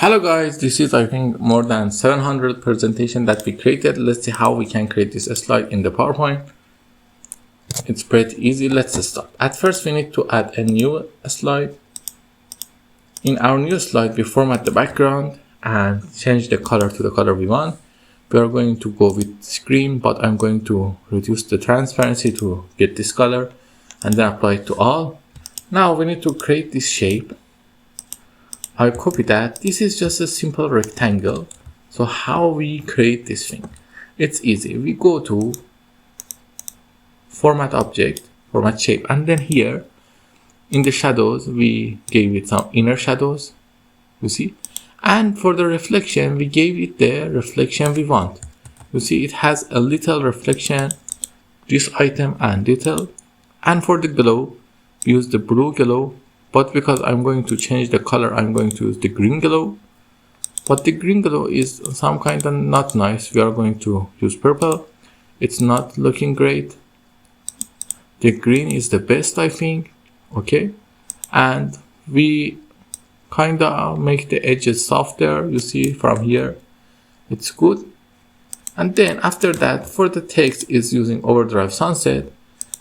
Hello guys, this is I think more than 700 presentation that we created. Let's see how we can create this slide in the PowerPoint. It's pretty easy. Let's start. At first we need to add a new slide. In our new slide we format the background and change the color to the color we want. We are going to go with screen, but I'm going to reduce the transparency to get this color and then apply it to all. Now we need to create this shape. I copy that. This is just a simple rectangle. So how we create this thing? It's easy. We go to format object, format shape, and then here in the shadows we gave it some inner shadows, you see, and for the reflection we gave it the reflection we want. You see it has a little reflection, this item and little, and for the glow use the blue glow. But because I'm going to change the color, I'm going to use the green glow. But the green glow is some kind of not nice. We are going to use purple. It's not looking great. The green is the best, I think. Okay. And we kind of make the edges softer. You see from here. It's good. And then after that, for the text is using overdrive sunset.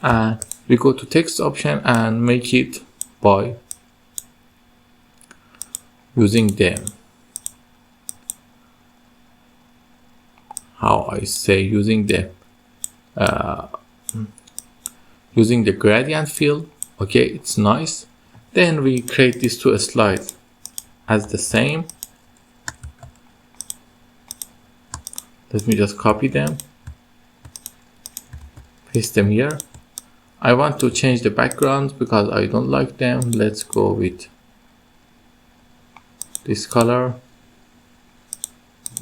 And we go to text option and make it by using them. Using the gradient fill. Okay, it's nice. Then we create these two slides as the same. Let me just copy them, paste them here. I want to change the backgrounds because I don't like them. Let's go with this color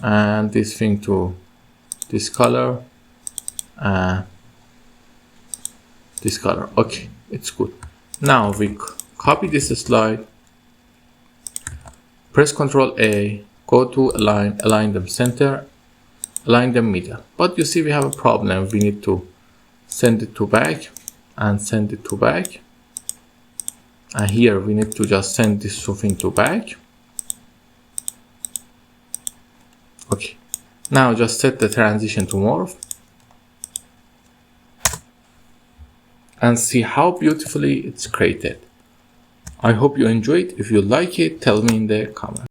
and this thing to this color and this color. Okay, it's good. Now we copy this slide, press Ctrl A, go to align them center, align them middle. But you see we have a problem. We need to send it to back and send it to back, and here we need to just send this thing to back. Okay, now just set the transition to morph and see how beautifully it's created. I hope you enjoyed. If you like it, tell me in the comments.